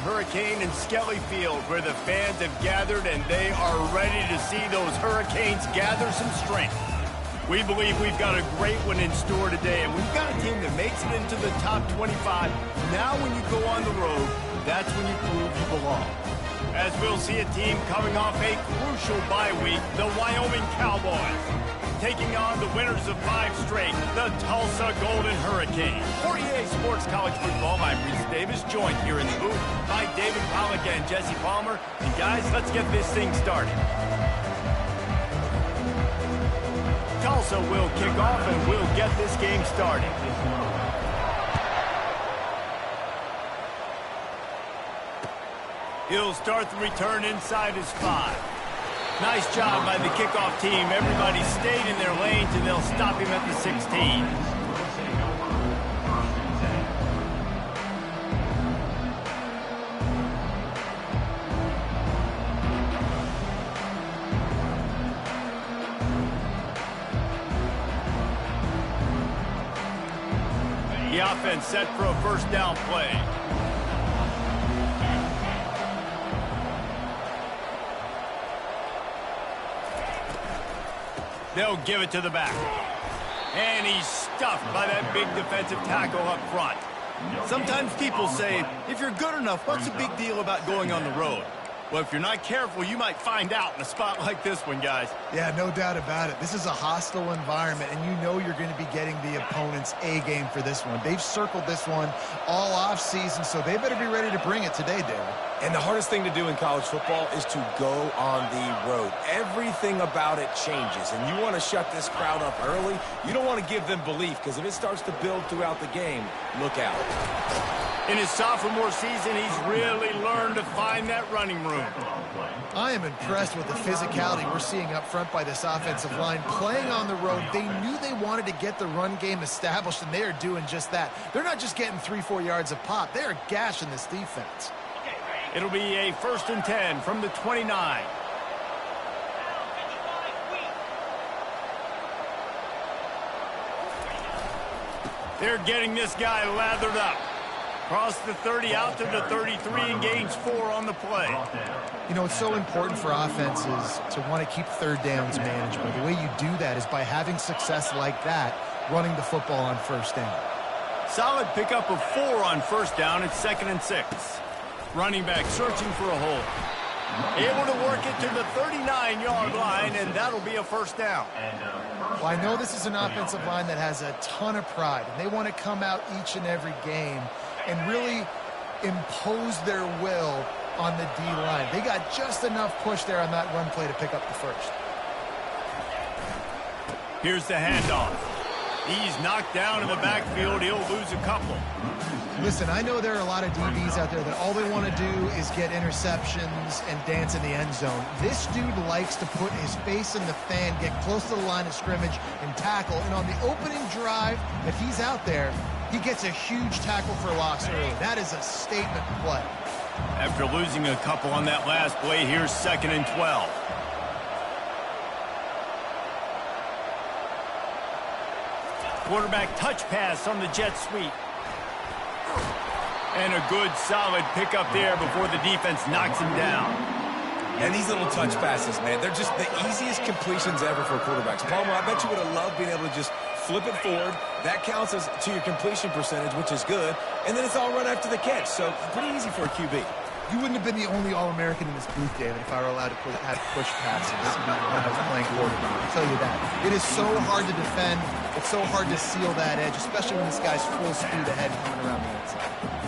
Hurricane and Skelly Field, where the fans have gathered and they are ready to see those Hurricanes gather some strength. We believe we've got a great one in store today, and we've got a team that makes it into the top 25. Now when you go on the road, that's when you prove you belong. As we'll see a team coming off a crucial bye week, the Wyoming Cowboys, taking on the winners of 5 straight, the Tulsa Golden Hurricane. For EA Sports College Football, I'm Reese Davis, joined here in the booth by David Pollack and Jesse Palmer. And guys, let's get this thing started. Tulsa will kick off and we'll get this game started. He'll start the return inside his 5. Nice job by the kickoff team. Everybody stayed in their lanes, and they'll stop him at the 16. The offense set for a first down play. They'll give it to the back. And he's stuffed by that big defensive tackle up front. Sometimes people say, if you're good enough, what's the big deal about going on the road? Well, if you're not careful, you might find out in a spot like this one, guys. Yeah, no doubt about it. This is a hostile environment, and you know you're going to be getting the opponent's A-game for this one. They've circled this one all off-season, so they better be ready to bring it today, David. And the hardest thing to do in college football is to go on the road. Everything about it changes, and you want to shut this crowd up early. You don't want to give them belief, because if it starts to build throughout the game, look out. In his sophomore season, he's really learned to find that running room. I am impressed with the physicality we're seeing up front by this offensive line. Playing on the road, they knew they wanted to get the run game established, and they are doing just that. They're not just getting 3-4 yards a pop. They are gashing this defense. It'll be a 1st and 10 from the 29. They're getting this guy lathered up. Cross the 30 out to the 33 and gains 4 on the play. You know, it's so important for offenses to want to keep third downs manageable. The way you do that is by having success like that, running the football on first down. Solid pickup of 4 on first down. It's 2nd and 6. Running back searching for a hole. Able to work it to the 39-yard line, and that'll be a first down. Well, I know this is an offensive line that has a ton of pride, and they want to come out each and every game and really impose their will on the D-line. They got just enough push there on that run play to pick up the first. Here's the handoff. He's knocked down in the backfield. He'll lose a couple. Listen, I know there are a lot of DBs out there that all they want to do is get interceptions and dance in the end zone. This dude likes to put his face in the fan, get close to the line of scrimmage, and tackle. And on the opening drive that he's out there, he gets a huge tackle for loss early. That is a statement play. After losing a couple on that last play, here's 2nd and 12. Quarterback touch pass on the jet sweep. And a good, solid pickup there before the defense knocks him down. And these little touch passes, man, they're just the easiest completions ever for quarterbacks. Palmer, I bet you would have loved being able to just flip it forward. That counts as to your completion percentage, which is good. And then it's all run after the catch, so pretty easy for a QB. You wouldn't have been the only All-American in this booth, David, if I were allowed to have push passes when I was playing quarterback. I'll tell you that. It is so hard to defend. It's so hard to seal that edge, especially when this guy's full speed ahead coming around the outside.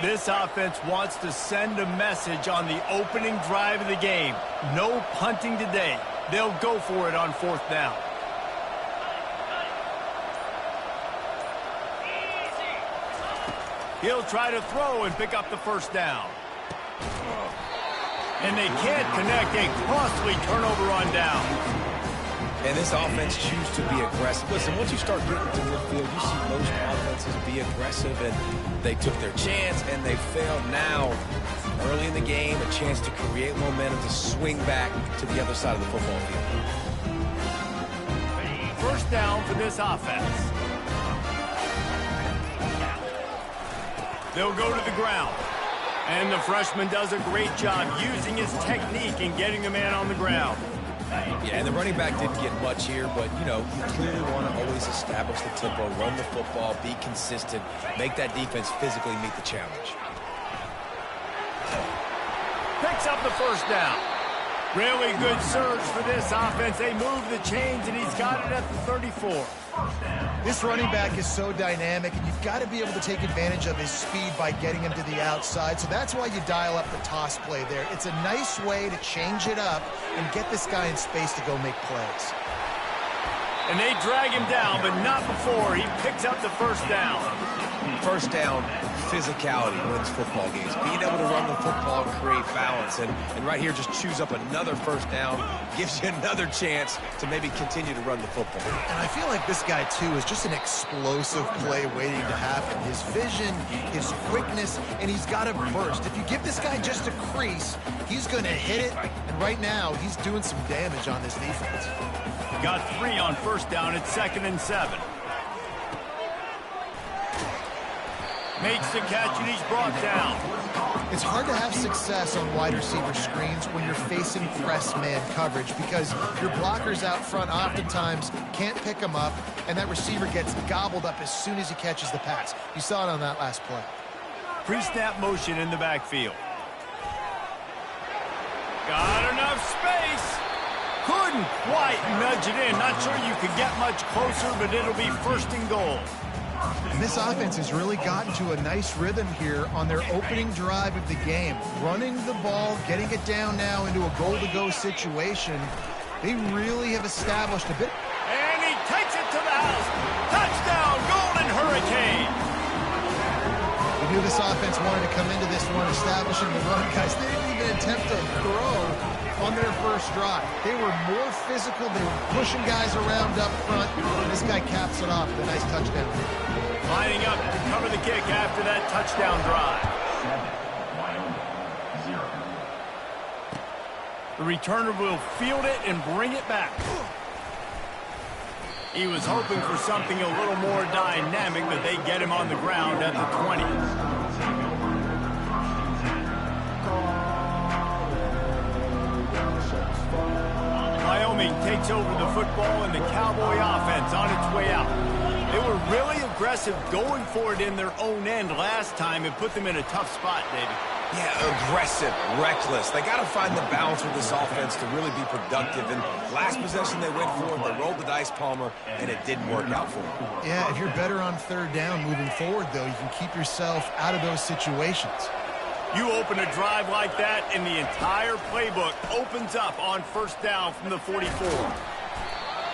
This offense wants to send a message on the opening drive of the game. No punting today. They'll go for it on 4th down. He'll try to throw and pick up the first down. And they can't connect. A costly turnover on down. And this offense chooses to be aggressive. Listen, once you start getting to midfield, you see most offenses be aggressive, and they took their chance, and they failed. Now, early in the game, a chance to create momentum, to swing back to the other side of the football field. First down for this offense. They'll go to the ground. And the freshman does a great job using his technique and getting the man on the ground. Yeah, and the running back didn't get much here, but, you know, you clearly want to always establish the tempo, run the football, be consistent, make that defense physically meet the challenge. Picks up the first down. Really good surge for this offense. They move the chains, and he's got it at the 34. This running back is so dynamic, and you've got to be able to take advantage of his speed by getting him to the outside. So that's why you dial up the toss play there. It's a nice way to change it up and get this guy in space to go make plays. And they drag him down, but not before he picks up the first down. First down, physicality wins football games. Being able to run the football and create balance. And right here, just choose up another first down, gives you another chance to maybe continue to run the football. And I feel like this guy, too, is just an explosive play waiting to happen. His vision, his quickness, and he's got a burst. If you give this guy just a crease, he's going to hit it. And right now, he's doing some damage on this defense. Got 3 on first down. It's 2nd and 7. Makes the catch, and he's brought down. It's hard to have success on wide receiver screens when you're facing press man coverage because your blockers out front oftentimes can't pick them up, and that receiver gets gobbled up as soon as he catches the pass. You saw it on that last play. Pre-snap motion in the backfield. Got enough space. Couldn't quite nudge it in. Not sure you could get much closer, but it'll be 1st and goal. And this offense has really gotten to a nice rhythm here on their opening drive of the game. Running the ball, getting it down now into a goal-to-go situation. They really have established a bit. And he takes it to the house. Touchdown, Golden Hurricane. We knew this offense wanted to come into this one establishing the run, guys. They didn't even attempt to throw on their first drive. They were more physical. They were pushing guys around up front. And this guy caps it off with a nice touchdown. Lining up to cover the kick after that touchdown drive. The returner will field it and bring it back. He was hoping for something a little more dynamic, but they get him on the ground at the 20. Wyoming takes over the football, and the Cowboy offense on its way out. They were really aggressive going for it in their own end last time. It put them in a tough spot, David. Yeah, aggressive, reckless. They got to find the balance with this offense to really be productive. And last possession they went for it, they rolled the dice, Palmer, and it didn't work out for them. Yeah, if you're better on 3rd down moving forward, though, you can keep yourself out of those situations. You open a drive like that, and the entire playbook opens up on 1st down from the 44.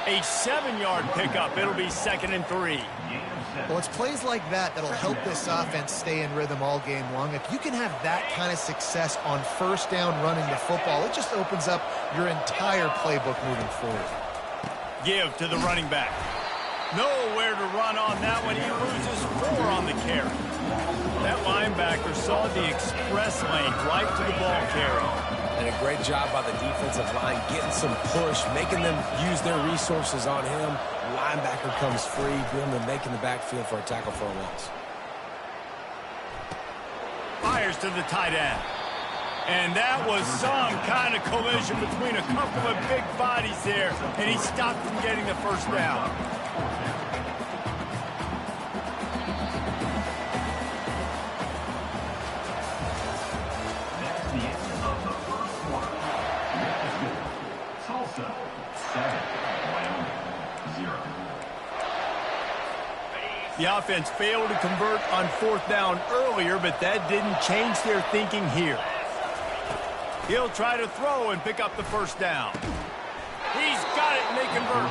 A 7-yard pickup. It'll be 2nd and 3. Well, it's plays like that that'll help this offense stay in rhythm all game long. If you can have that kind of success on 1st down running the football, it just opens up your entire playbook moving forward. Give to the running back. Nowhere to run on that one. He loses 4 on the carry. That linebacker saw the express lane right to the ball carry. And a great job by the defensive line, getting some push, making them use their resources on him. Linebacker comes free, Graham making the backfield for a tackle for a loss. Fires to the tight end. And that was some kind of collision between a couple of big bodies there, and he stopped from getting the 1st down. Tulsa, 7, Wyoming, 0. The offense failed to convert on 4th down earlier, but that didn't change their thinking here. He'll try to throw and pick up the 1st down. He's got it, and they convert.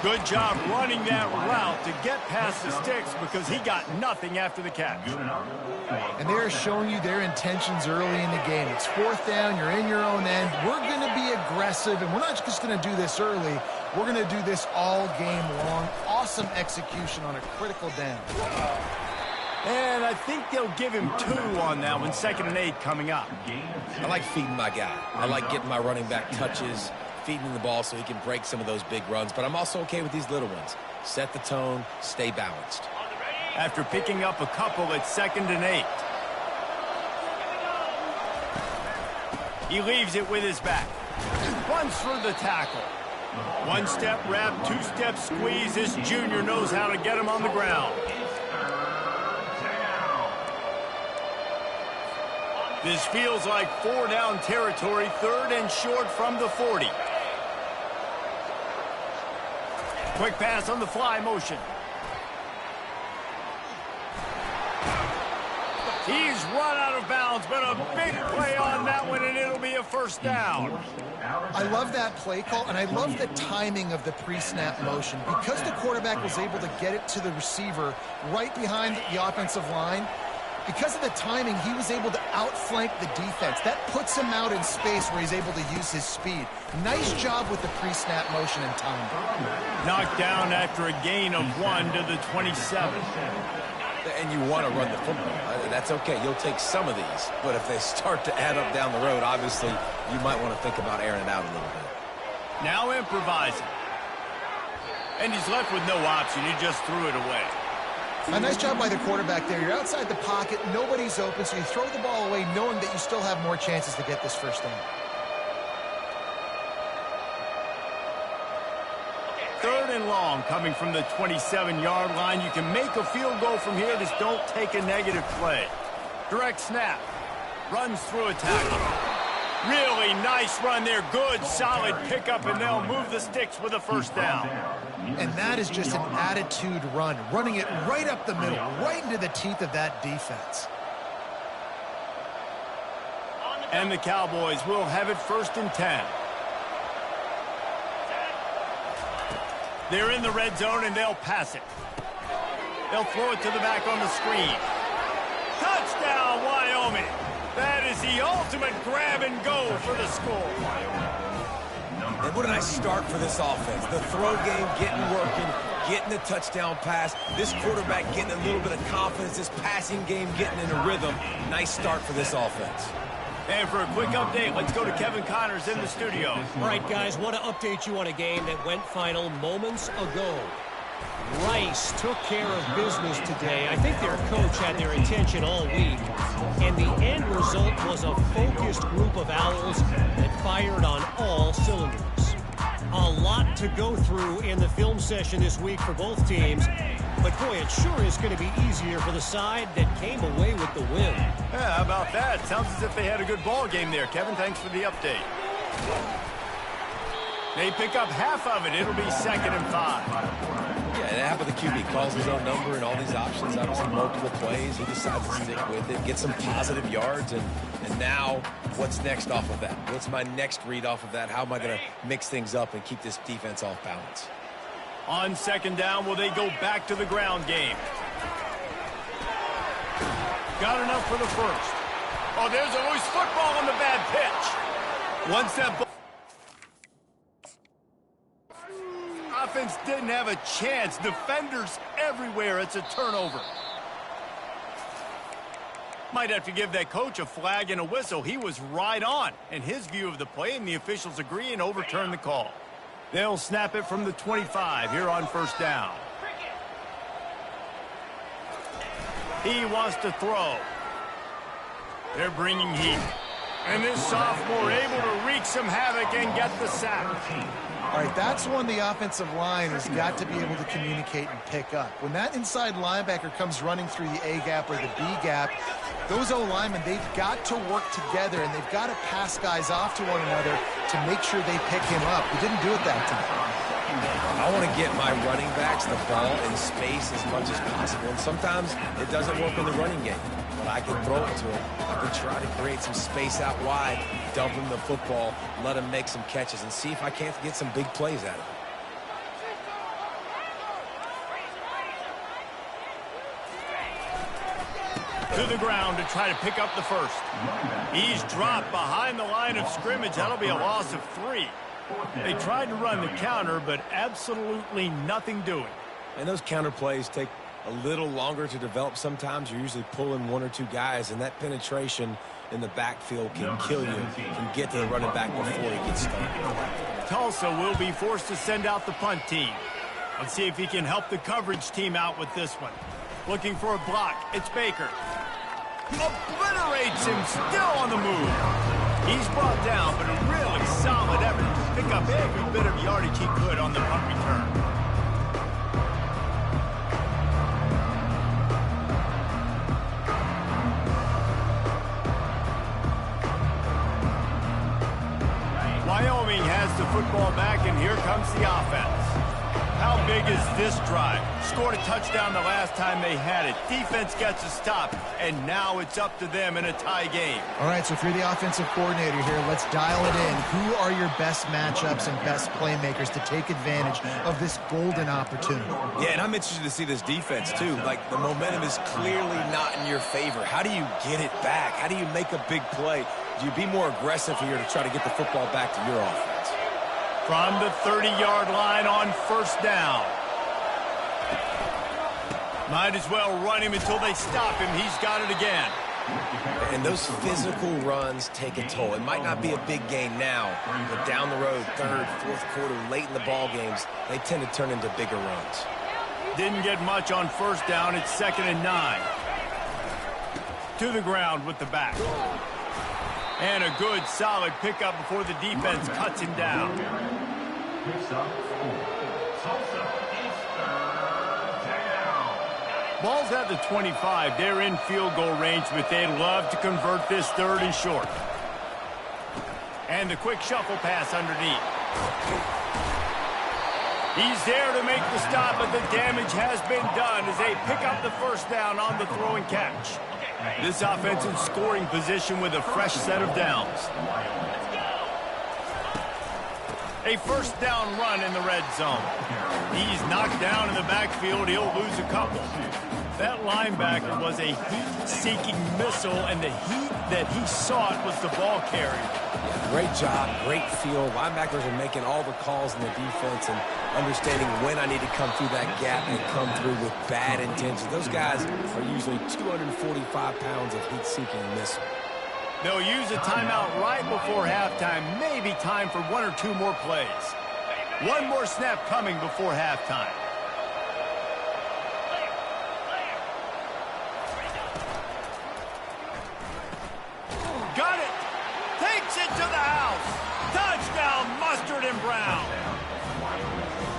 Good job running that route to get past the sticks because he got nothing after the catch. And they're showing you their intentions early in the game. It's 4th down, you're in your own end. We're going to be aggressive, and we're not just going to do this early. We're going to do this all game long. Awesome execution on a critical down. And I think they'll give him 2 on that one, 2nd and 8 coming up. I like feeding my guy. I like getting my running back touches, feeding him the ball so he can break some of those big runs. But I'm also okay with these little ones. Set the tone, stay balanced. After picking up a couple, it's 2nd and 8. He leaves it with his back. Runs through the tackle. 1-step wrap, 2-step squeeze. This junior knows how to get him on the ground. This feels like 4-down territory, 3rd and short from the 40. Quick pass on the fly motion. He's run out of bounds, but a big play on that one, and it'll be a 1st down. I love that play call, and I love the timing of the pre-snap motion. Because the quarterback was able to get it to the receiver right behind the offensive line, because of the timing, he was able to outflank the defense. That puts him out in space where he's able to use his speed. Nice job with the pre-snap motion and timing. Knocked down after a gain of 1 to the 27. And you want to run the football. That's okay. You'll take some of these. But if they start to add up down the road, obviously, you might want to think about airing it out a little bit. Now improvising. And he's left with no option. He just threw it away. A nice job by the quarterback there. You're outside the pocket, nobody's open, so you throw the ball away knowing that you still have more chances to get this 1st down. 3rd and long coming from the 27-yard line. You can make a field goal from here. Just don't take a negative play. Direct snap. Runs through a tackle. Really nice run there. Good, solid pickup, and they'll move the sticks with a 1st down. And that is just an attitude run, running it right up the middle, right into the teeth of that defense. And the Cowboys will have it 1st and 10. They're in the red zone, and they'll pass it. They'll throw it to the back on the screen. Touchdown, Wyoming. That is the ultimate grab and go for the score. And what a nice start for this offense. The throw game getting working, getting the touchdown pass. This quarterback getting a little bit of confidence. This passing game getting in a rhythm. Nice start for this offense. And for a quick update, let's go to Kevin Connors in the studio. All right, guys, want to update you on a game that went final moments ago. Rice took care of business today. I think their coach had their attention all week. And the end result was a focused group of Owls that fired on all cylinders. A lot to go through in the film session this week for both teams. But, boy, it sure is going to be easier for the side that came away with the win. Yeah, how about that? Sounds as if they had a good ball game there. Kevin, thanks for the update. They pick up half of it. It'll be 2nd and 5. Yeah, it happened with the QB. Calls his own number and all these options. Obviously, multiple plays. He decides to stick with it, get some positive yards, and now what's next off of that? What's my next read off of that? How am I going to mix things up and keep this defense off balance? On 2nd down, will they go back to the ground game? Got enough for the 1st. Oh, there's a loose football on the bad pitch. Once that ball... Offense didn't have a chance. Defenders everywhere. It's a turnover. Might have to give that coach a flag and a whistle. He was right on in his view of the play, and the officials agree and overturn the call. They'll snap it from the 25 here on 1st down. He wants to throw. They're bringing heat. And this sophomore able to wreak some havoc and get the sack. All right, that's one the offensive line has got to be able to communicate and pick up. When that inside linebacker comes running through the A gap or the B gap, those O-linemen, they've got to work together, and they've got to pass guys off to one another to make sure they pick him up. He didn't do it that time. I want to get my running backs the ball in space as much as possible, and sometimes it doesn't work in the running game. But I can throw it to him. I can try to create some space out wide, dump him the football, let him make some catches, and see if I can't get some big plays out of him. To the ground to try to pick up the first. He's dropped behind the line of scrimmage. That'll be a loss of 3. They tried to run the counter, but absolutely nothing doing. And those counter plays take a little longer to develop sometimes. You're usually pulling 1 or 2 guys, and that penetration in the backfield can kill you, can get to the running back before he gets started. Tulsa will be forced to send out the punt team. Let's see if he can help the coverage team out with this one. Looking for a block. It's Baker. Obliterates him, still on the move. He's brought down, but a really solid effort to pick up every bit of yardage he could on the punt return. Wyoming has the football back, and here comes the offense. How big is this drive? Scored a touchdown the last time they had it. Defense gets a stop, and now it's up to them in a tie game. All right, so if you're the offensive coordinator here, let's dial it in. Who are your best matchups and best playmakers to take advantage of this golden opportunity? Yeah, and I'm interested to see this defense, too. Like, the momentum is clearly not in your favor. How do you get it back? How do you make a big play? Do you be more aggressive here to try to get the football back to your offense? From the 30-yard line on first down. Might as well run him until they stop him. He's got it again. And those physical runs take a toll. It might not be a big gain now, but down the road, 3rd, 4th quarter, late in the ball games, they tend to turn into bigger runs. Didn't get much on first down. It's 2nd and 9. To the ground with the back. And a good, solid pickup before the defense cuts him down. Ball's at the 25. They're in field goal range, but they'd love to convert this 3rd and short. And the quick shuffle pass underneath. He's there to make the stop, but the damage has been done as they pick up the first down on the throw and catch. This offense in scoring position with a fresh set of downs. A first down run in the red zone. He's knocked down in the backfield. He'll lose a couple. That linebacker was a heat-seeking missile, and the heat that he sought was the ball carrier. Great job, great feel. Linebackers are making all the calls in the defense and understanding when I need to come through that gap and come through with bad intentions. Those guys are usually 245 pounds of heat-seeking missile. They'll use a timeout right before halftime. Maybe time for 1 or 2 more plays. 1 more snap coming before halftime. Got it! Takes it to the house! Touchdown, Mustard and Brown!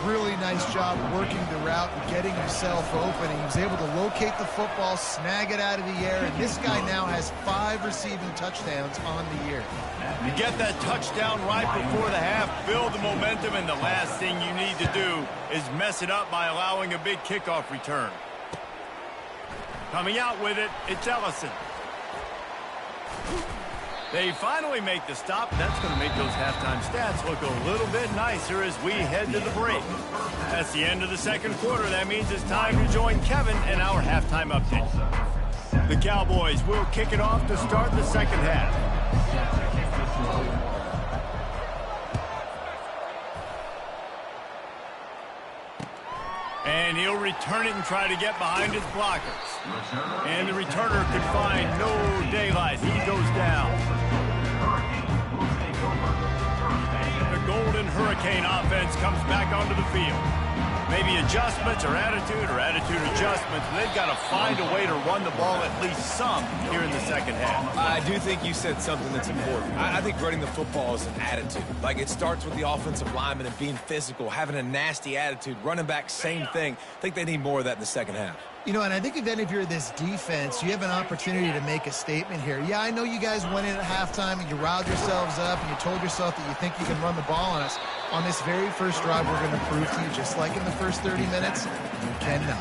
Really nice job working the route and getting himself open. He was able to locate the football, snag it out of the air, and this guy now has 5 receiving touchdowns on the year. You get that touchdown right before the half, build the momentum, and the last thing you need to do is mess it up by allowing a big kickoff return. Coming out with it, it's Ellison. They finally make the stop. That's going to make those halftime stats look a little bit nicer as we head to the break. That's the end of the 2nd quarter. That means it's time to join Kevin in our halftime update. The Cowboys will kick it off to start the 2nd half. And he'll return it and try to get behind his blockers. And the returner could find no daylight. He goes down. The Golden Hurricane offense comes back onto the field. Maybe adjustments or attitude adjustments. They've got to find a way to run the ball at least some here in the 2nd half. I do think you said something that's important. I think running the football is an attitude. Like, it starts with the offensive lineman and being physical, having a nasty attitude. Running back, same thing. I think they need more of that in the 2nd half. You know, and I think if you're this defense, you have an opportunity to make a statement here. Yeah, I know you guys went in at halftime and you riled yourselves up and you told yourself that you think you can run the ball on us. On this very first drive, we're going to prove to you, just like in the first 30 minutes, you cannot.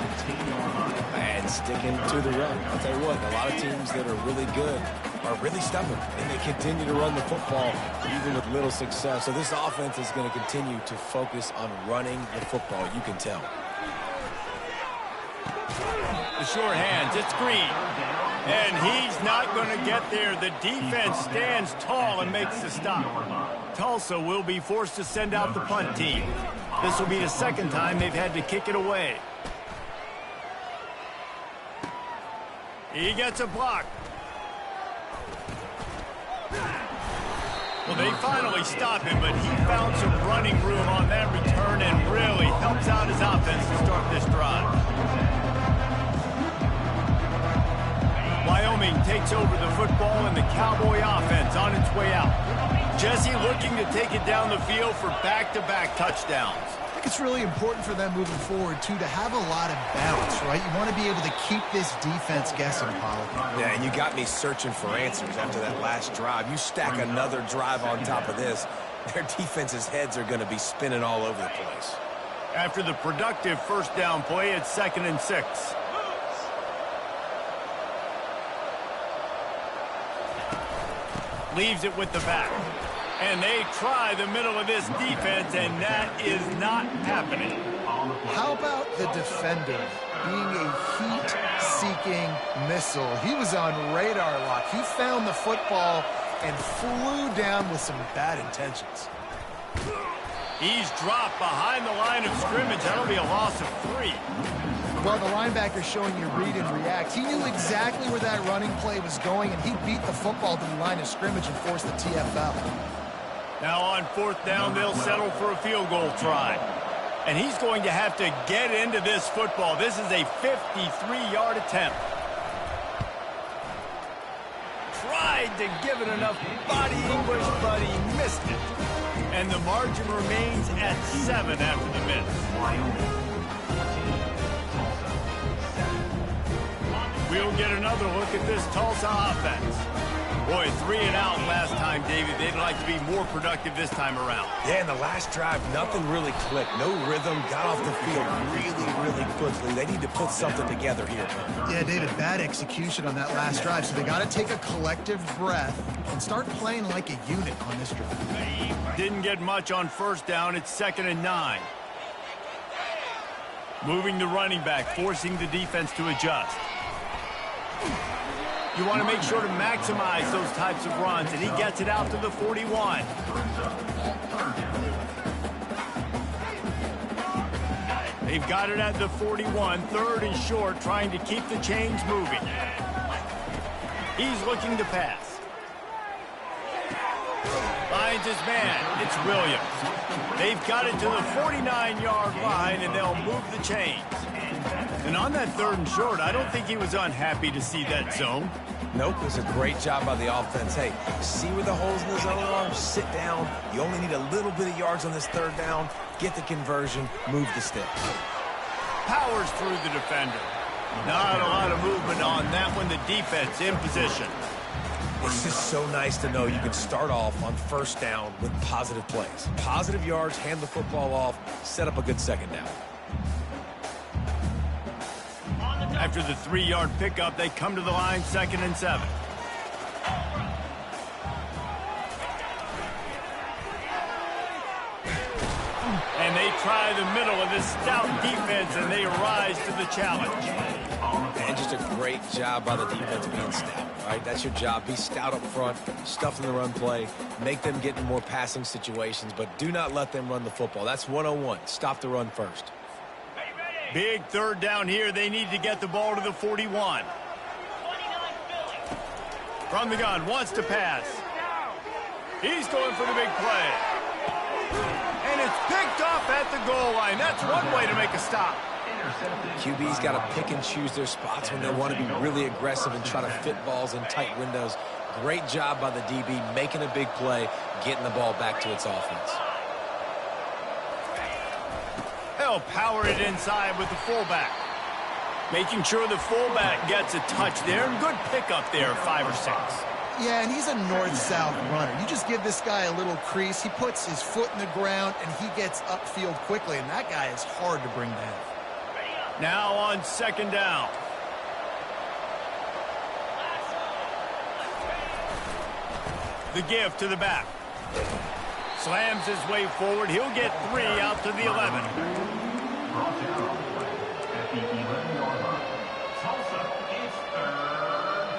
And sticking to the run. I'll tell you what, a lot of teams that are really good are really stubborn, and they continue to run the football even with little success. So this offense is going to continue to focus on running the football. You can tell. The short hands, it's Green. And he's not going to get there. The defense stands tall and makes the stop. Tulsa will be forced to send out the punt team. This will be the second time they've had to kick it away. He gets a block. Well, they finally stop him, but he found some running room on that return and really helps out his offense to start this drive. Wyoming takes over the football and the Cowboy offense on its way out. Jesse looking to take it down the field for back-to-back touchdowns. I think it's really important for them moving forward, too, to have a lot of bounce, right? You want to be able to keep this defense guessing, Polly. Yeah, and you got me searching for answers after that last drive. You stack another drive on top of this, their defense's heads are going to be spinning all over the place. After the productive first down play, it's 2nd and 6. Leaves it with the back. And they try the middle of this defense, and that is not happening. How about the defender being a heat-seeking missile? He was on radar lock. He found the football and flew down with some bad intentions. He's dropped behind the line of scrimmage. That'll be a loss of 3. Well, the linebacker showing you read and react. He knew exactly where that running play was going, and he beat the football to the line of scrimmage and forced the TFL. Now on 4th down, they'll settle for a field goal try. And he's going to have to get into this football. This is a 53-yard attempt. Tried to give it enough body English, but he missed it. And the margin remains at 7 after the miss. We'll get another look at this Tulsa offense. Boy, 3 and out last time, David. They'd like to be more productive this time around. Yeah, in the last drive, nothing really clicked. No rhythm, got off the field really quickly. They need to put something together here. Yeah, David, bad execution on that last drive. So they got to take a collective breath and start playing like a unit on this drive. Didn't get much on 1st down. It's 2nd and 9. Moving the running back, forcing the defense to adjust. You want to make sure to maximize those types of runs, and he gets it out to the 41. They've got it at the 41, 3rd and short, trying to keep the chains moving. He's looking to pass. Finds his man. It's Williams. They've got it to the 49-yard line, and they'll move the chains. And on that 3rd and short, I don't think he was unhappy to see that zone. Nope, it was a great job by the offense. Hey, see where the holes in the zone are? Sit down. You only need a little bit of yards on this 3rd down. Get the conversion. Move the sticks. Powers through the defender. Not a lot of movement on that one. The defense in position. It's just so nice to know you can start off on 1st down with positive plays. Positive yards, hand the football off, set up a good 2nd down. After the 3-yard pickup, they come to the line, 2nd and 7. And they try the middle of this stout defense, and they rise to the challenge. And just a great job by the defense being stout, right? That's your job. Be stout up front, stuff in the run play, make them get in more passing situations, but do not let them run the football. That's 101. Stop the run first. Big 3rd down here. They need to get the ball to the 41. From the gun, wants to pass. He's going for the big play. And it's picked off at the goal line. That's one way to make a stop. QB's got to pick and choose their spots when they want to be really aggressive and try to fit balls in tight windows. Great job by the DB making a big play, getting the ball back to its offense. They'll power it inside with the fullback. Making sure the fullback gets a touch there. And good pickup there, 5 or 6. Yeah, and he's a north-south runner. You just give this guy a little crease. He puts his foot in the ground, and he gets upfield quickly. And that guy is hard to bring down. Now on 2nd down. The give to the back. Slams his way forward. He'll get 3 out to the 11. Brought down at the 11-yard line. Tulsa, it's 3rd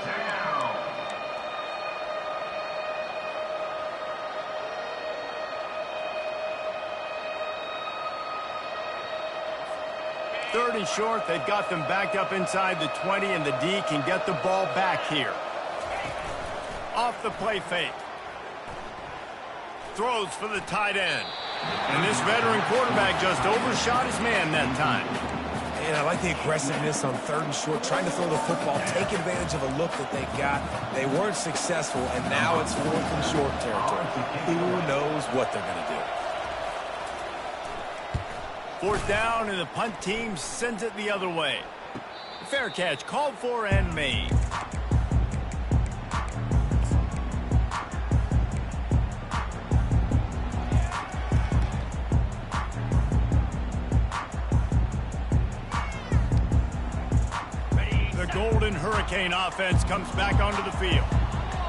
3rd and short. They've got them backed up inside the 20, and the D can get the ball back here. Off the play fake. Throws for the tight end. And this veteran quarterback just overshot his man that time. And I like the aggressiveness on 3rd and short, trying to throw the football, take advantage of a look that they got. They weren't successful, and now it's 4th and short territory. Who knows what they're going to do? 4th down, and the punt team sends it the other way. Fair catch called for and made. The Golden Hurricane offense comes back onto the field.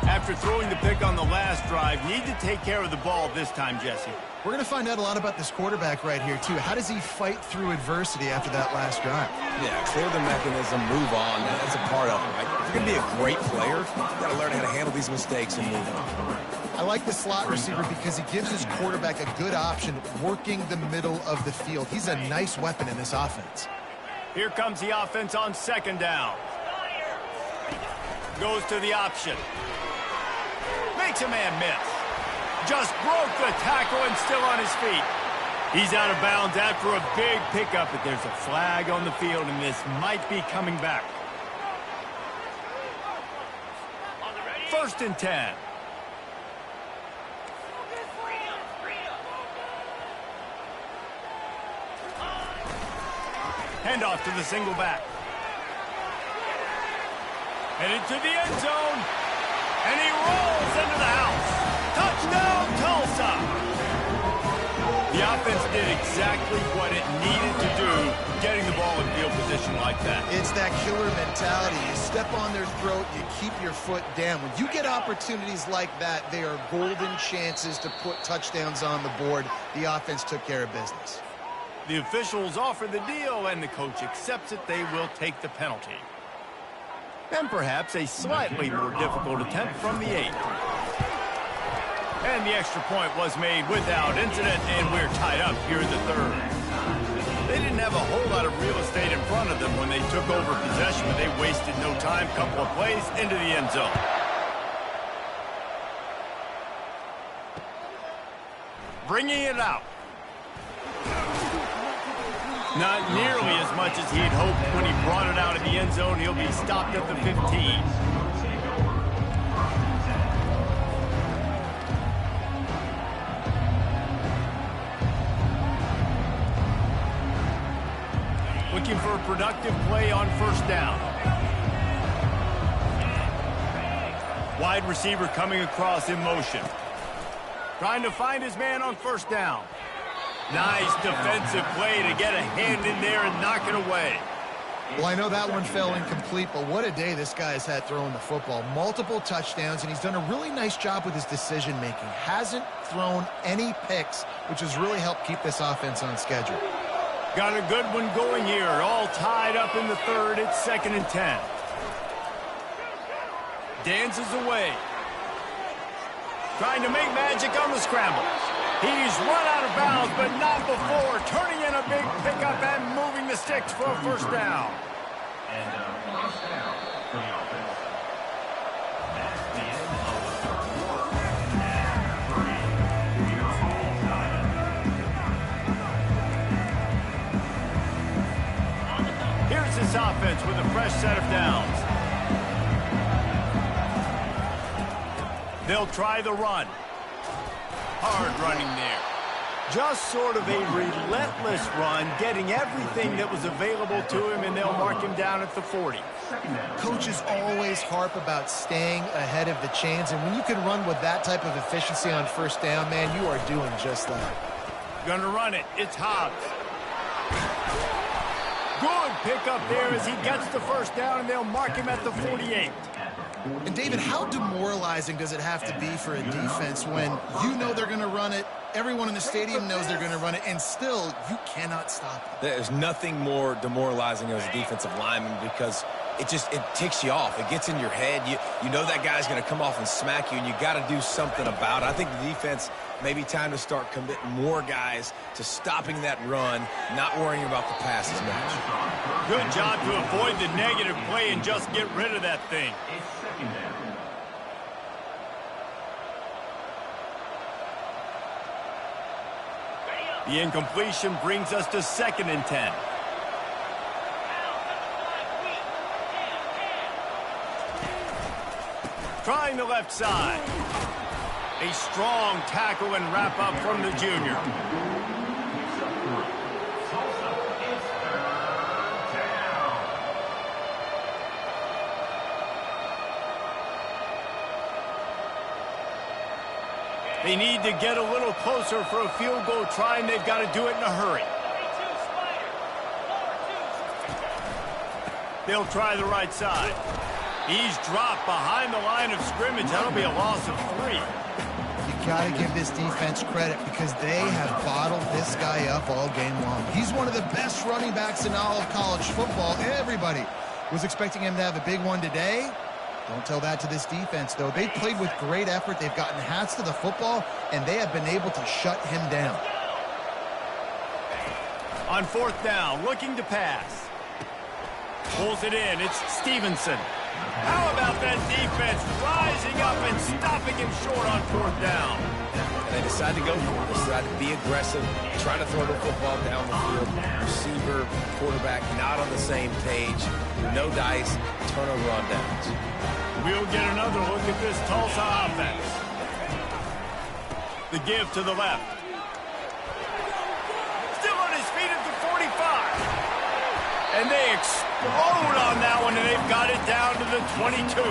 After throwing the pick on the last drive, need to take care of the ball this time, Jesse. We're going to find out a lot about this quarterback right here, too. How does he fight through adversity after that last drive? Yeah, clear the mechanism, move on. That's a part of it, right? If you're going to be a great player, you've got to learn how to handle these mistakes and move on. I like the slot receiver because he gives his quarterback a good option working the middle of the field. He's a nice weapon in this offense. Here comes the offense on 2nd down. Goes to the option. Makes a man miss. Just broke the tackle and still on his feet. He's out of bounds after a big pickup, but there's a flag on the field, and this might be coming back. 1st and 10. Handoff to the single back. Headed to the end zone. And he rolls into the house. Touchdown, Tulsa! The offense did exactly what it needed to do, getting the ball in field position like that. It's that killer mentality. You step on their throat, you keep your foot down. When you get opportunities like that, they are golden chances to put touchdowns on the board. The offense took care of business. The officials offer the deal, and the coach accepts it. They will take the penalty. And perhaps a slightly more difficult attempt from the 8. And the extra point was made without incident, and we're tied up here in the 3rd. They didn't have a whole lot of real estate in front of them when they took over possession, but they wasted no time. Couple of plays into the end zone. Bringing it out. Not nearly as much as he'd hoped when he brought it out of the end zone. He'll be stopped at the 15. Looking for a productive play on 1st down. Wide receiver coming across in motion. Trying to find his man on 1st down. Nice defensive play to get a hand in there and knock it away. Well, I know that one fell incomplete, but what a day this guy has had throwing the football. Multiple touchdowns, and he's done a really nice job with his decision-making. Hasn't thrown any picks, which has really helped keep this offense on schedule. Got a good one going here. All tied up in the 3rd. It's 2nd and 10. Dances away. Trying to make magic on the scramble. He's run out of bounds, but not before. Turning in a big pickup and moving the sticks for a 1st down. And first down for the offense. That's the end of the 3rd quarter. And your whole time. Here's this offense with a fresh set of downs. They'll try the run. Hard running there. Just sort of a relentless run, getting everything that was available to him, and they'll mark him down at the 40. Coaches always harp about staying ahead of the chains, and when you can run with that type of efficiency on 1st down, man, you are doing just that. Gonna run it. It's Hobbs. Good pickup there as he gets the 1st down, and they'll mark him at the 48. And, David, how demoralizing does it have to be for a defense when you know they're going to run it, everyone in the stadium knows they're going to run it, and still you cannot stop it? There's nothing more demoralizing as a defensive lineman because it ticks you off. It gets in your head. You know that guy's going to come off and smack you, and you got to do something about it. I think the defense, maybe time to start committing more guys to stopping that run, not worrying about the pass as much. Good job to avoid the negative play and just get rid of that thing. It's second down. The incompletion brings us to 2nd and 10. Trying the left side. A strong tackle and wrap up from the junior. Tulsa, it's third down. They need to get a little closer for a field goal try, and they've got to do it in a hurry. They'll try the right side. He's dropped behind the line of scrimmage. That'll be a loss of 3. You got to give this defense credit because they have bottled this guy up all game long. He's one of the best running backs in all of college football. Everybody was expecting him to have a big one today. Don't tell that to this defense, though. They played with great effort. They've gotten hats to the football, and they have been able to shut him down. On 4th down, looking to pass. Pulls it in. It's Stevenson. How about that defense rising up and stopping him short on 4th down? And they decide to go for it. They decide to be aggressive, try to throw the football down the field. Receiver, quarterback, not on the same page. No dice, ton of rundowns. We'll get another look at this Tulsa offense. The give to the left. Still on his feet at the 45. And they explode on that one, and they've got it down to the 22.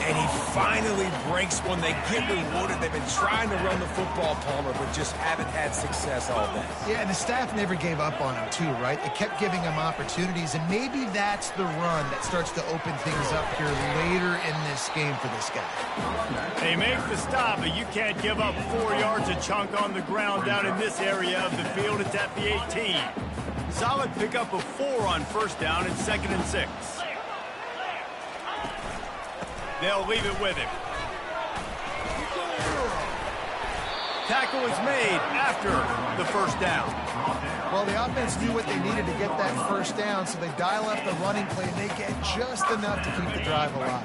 And he finally breaks one. They get rewarded. They've been trying to run the football, Palmer, but just haven't had success all day. Yeah, and the staff never gave up on him, too, right? They kept giving him opportunities, and maybe that's the run that starts to open things up here later in this game for this guy. They make the stop, but you can't give up 4 yards a chunk on the ground down in this area of the field. It's at the 18. Solid pickup of 4 on 1st down and 2nd and 6. They'll leave it with him. Tackle is made after the 1st down. Well, the offense knew what they needed to get that 1st down, so they dial up the running play, and they get just enough to keep the drive alive.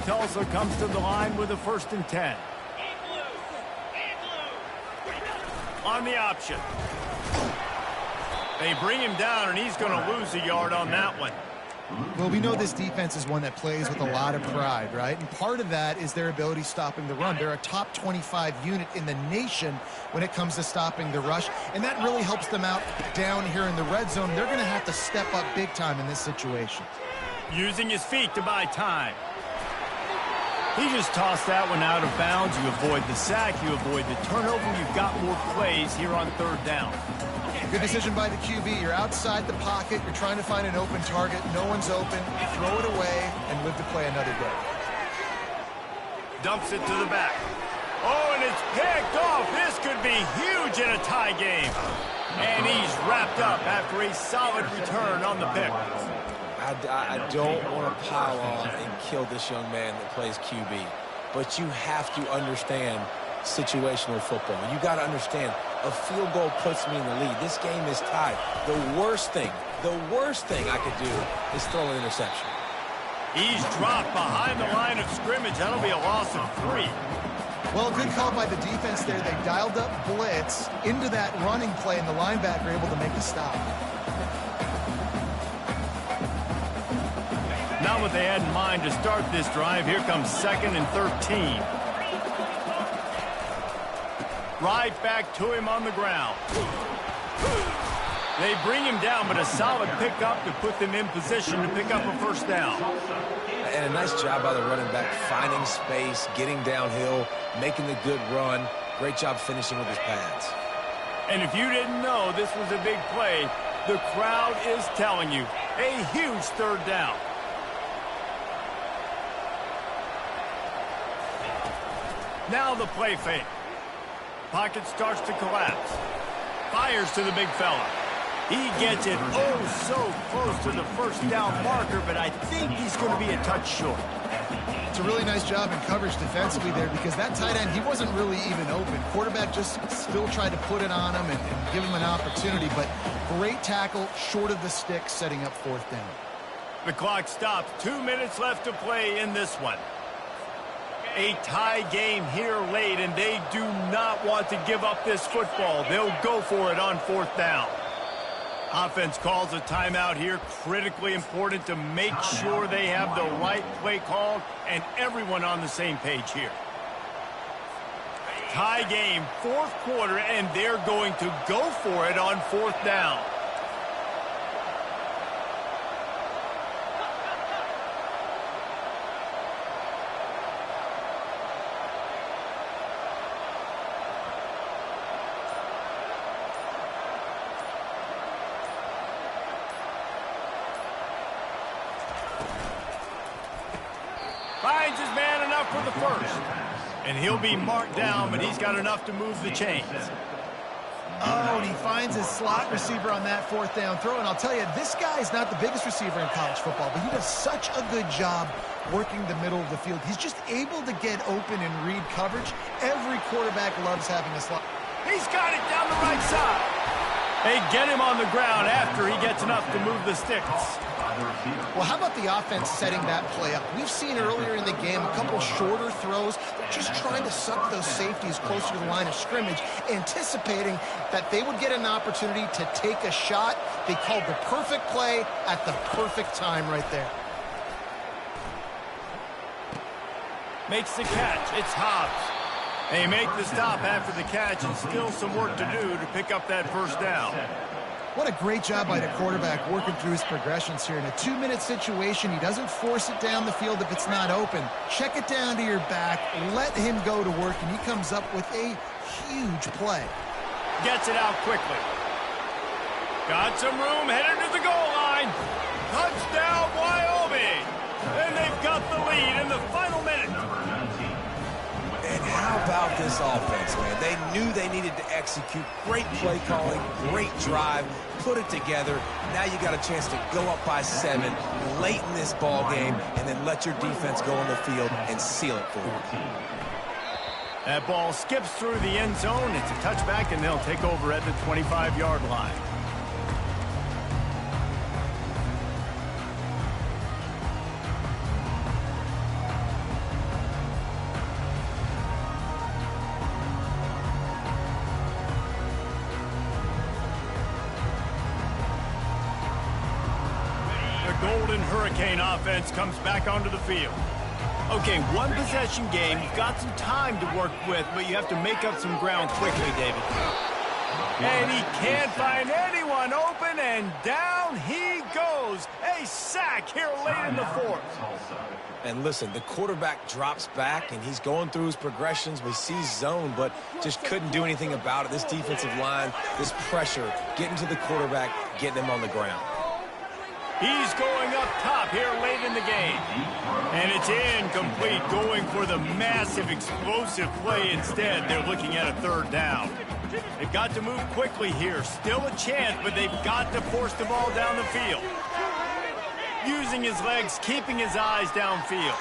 Tulsa comes to the line with a 1st and 10. On the option. They bring him down, and he's going to lose a yard on that one. Well, we know this defense is one that plays with a lot of pride, right? And part of that is their ability stopping the run. They're a top 25 unit in the nation when it comes to stopping the rush, and that really helps them out down here in the red zone. They're going to have to step up big time in this situation. Using his feet to buy time. He just tossed that one out of bounds. You avoid the sack, you avoid the turnover. You've got more plays here on 3rd down. Good decision by the QB. You're outside the pocket. You're trying to find an open target. No one's open. Throw it away and live to play another day. Dumps it to the back. Oh, and it's picked off. This could be huge in a tie game. And he's wrapped up after a solid return on the pick. I don't want to pile on and kill this young man that plays QB, but you have to understand situational football. You got to understand, a field goal puts me in the lead. This game is tied. The worst thing I could do is throw an interception. He's dropped behind the line of scrimmage. That'll be a loss of 3. Well, good call by the defense there. They dialed up blitz into that running play, and the linebacker able to make the stop. Not what they had in mind to start this drive. Here comes 2nd and 13. Right back to him on the ground. They bring him down, but a solid pickup to put them in position to pick up a 1st down. And a nice job by the running back, finding space, getting downhill, making the good run. Great job finishing with his pads. And if you didn't know this was a big play, the crowd is telling you. A huge 3rd down. Now the play fake. Pocket starts to collapse. Fires to the big fella. He gets it oh so close to the first down marker, but I think he's going to be a touch short. It's a really nice job in coverage defensively there because that tight end, he wasn't really even open. Quarterback just still tried to put it on him and give him an opportunity, but great tackle short of the stick, setting up fourth down. The clock stops. 2 minutes left to play in this one. A tie game here late, and they do not want to give up this football. They'll go for it on fourth down. Offense calls a timeout here. Critically important to make sure they have the right play called and everyone on the same page here. Tie game, fourth quarter, and they're going to go for it on fourth down. Finds his man enough for the first. And he'll be marked down, but he's got enough to move the chains. Oh, and he finds his slot receiver on that fourth down throw. And I'll tell you, this guy is not the biggest receiver in college football, but he does such a good job working the middle of the field. He's just able to get open and read coverage. Every quarterback loves having a slot. He's got it down the right side. They get him on the ground after he gets enough to move the sticks. Well, how about the offense setting that play up? We've seen earlier in the game a couple shorter throws. They're just trying to suck those safeties closer to the line of scrimmage, anticipating that they would get an opportunity to take a shot. They called the perfect play at the perfect time right there. Makes the catch. It's Hobbs. They make the stop after the catch, and still some work to do to pick up that first down. What a great job by the quarterback working through his progressions here. In a 2-minute situation, he doesn't force it down the field if it's not open. Check it down to your back, let him go to work, and he comes up with a huge play. Gets it out quickly. Got some room, headed to the goal line. Touchdown, Wyoming! And they've got the lead in the final minute. And how about this offense, man? They knew they needed to execute. Great play calling, great drive, put it together. Now you got a chance to go up by 7 late in this ball game and then let your defense go on the field and seal it for you. That ball skips through the end zone. It's a touchback, and they'll take over at the 25-yard line. Golden Hurricane offense comes back onto the field. Okay, one possession game. You've got some time to work with, but you have to make up some ground quickly, David. And he can't find anyone open, and down he goes. A sack here late in the fourth. And listen, the quarterback drops back, and he's going through his progressions. We see zone, but just couldn't do anything about it. This defensive line, this pressure, getting to the quarterback, getting him on the ground. He's going up top here late in the game. And it's incomplete, going for the massive explosive play instead. They're looking at a third down. They've got to move quickly here. Still a chance, but they've got to force the ball down the field. Using his legs, keeping his eyes downfield.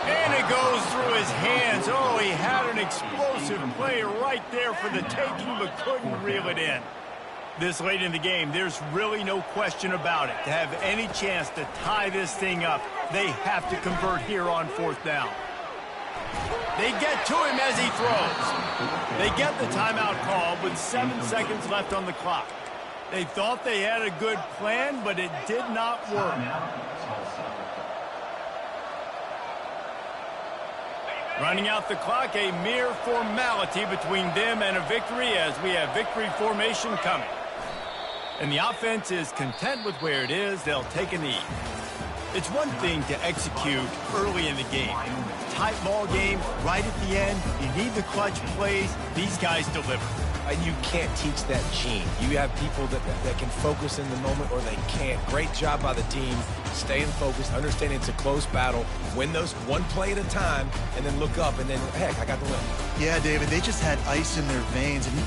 And it goes through his hands. Oh, he had an explosive play right there for the taking, but couldn't reel it in. This late in the game, there's really no question about it. To have any chance to tie this thing up, they have to convert here on fourth down. They get to him as he throws. They get the timeout call with 7 seconds left on the clock. They thought they had a good plan, but it did not work. Running out the clock, a mere formality between them and a victory as we have victory formation coming. And the offense is content with where it is. They'll take a knee. It's one thing to execute early in the game. Tight ball game, right at the end. You need the clutch plays. These guys deliver. And you can't teach that gene. You have people that can focus in the moment or they can't. Great job by the team, staying focused, understanding it's a close battle, win those one play at a time, and then look up, and then, heck, I got the win. Yeah, David, they just had ice in their veins. And